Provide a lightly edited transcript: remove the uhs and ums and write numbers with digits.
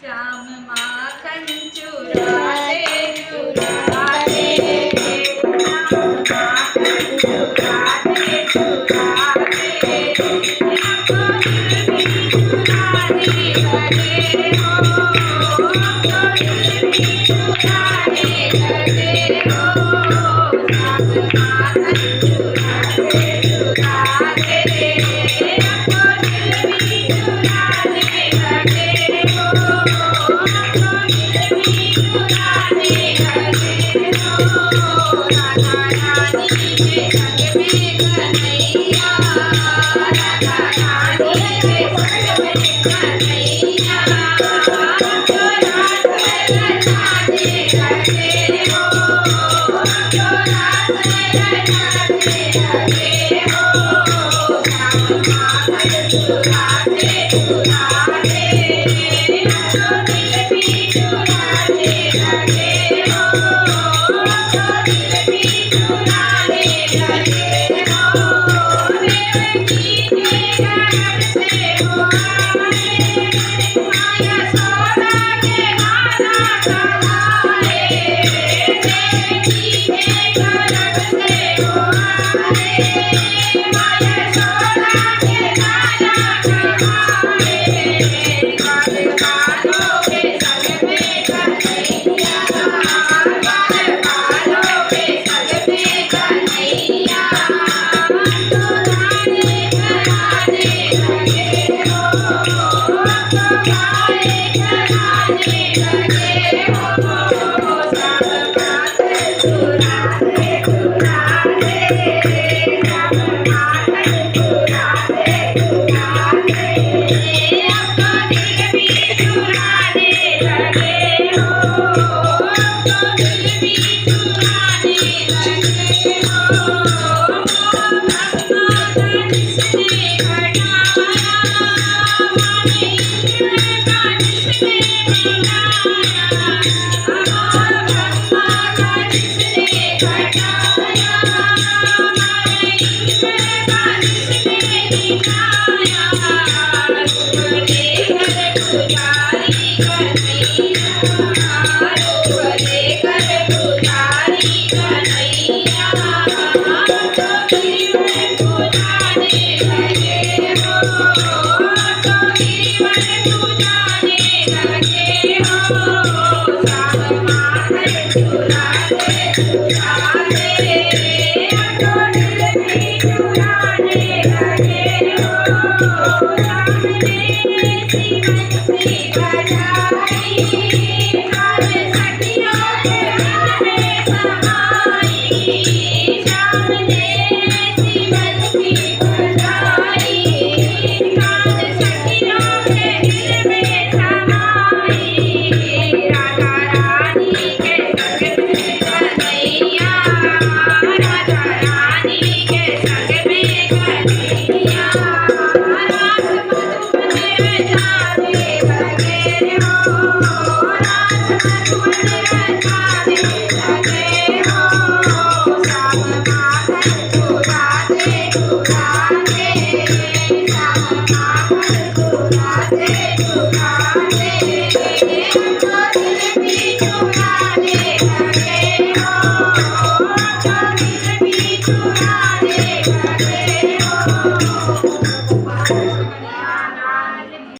श्याम माखन चुराते चुराते, माखन चुराते चुराते, हमको दिल भी चुराने लगे हो, हमको दिल भी चुराने लगे हो। श्याम माखन चुराते चुराते, हमको दिल भी चुराने लगे हो, हमको दिल भी चुराने लगे हो। राधा रानी के संग में कन्हैया, राधा रानी के संग में कन्हैया, हमको रास रचाने लगे हो, हमको रास रचाने लगे हो। श्याम माखन चुराते चुराते, हमको दिल भी चुराने लगे हो, हमको दिल भी चुराने लगे हो। देवकी के घर से हो आए, माया सोना के गाना गवाए। देवकी के घर से हो आए, माया सोना के गाना गवाए। बाल बालों के संग में कन्हैया, बाल बालों के संग में कन्हैया, हमको गाने कराने लगे हो, हमको गाने कराने लगे हो। श्याम माखन चुराते चुराते, श्याम माखन चुराते चुराते, हमको दिल भी चुराने लगे हो, हमको दिल भी चुराने लगे हो। ब्रह्मा का जिसने घटाया, माने इंद्र का जिसने मिटाया, ब्रह्मा का जिसने घटाया, माने इंद्र का जिसने मिटाया। रूप लेकर पुजारी कन्हैया, रूप लेकर पुजारी कन्हैया, हमको दिल में पुजाने लगे हो,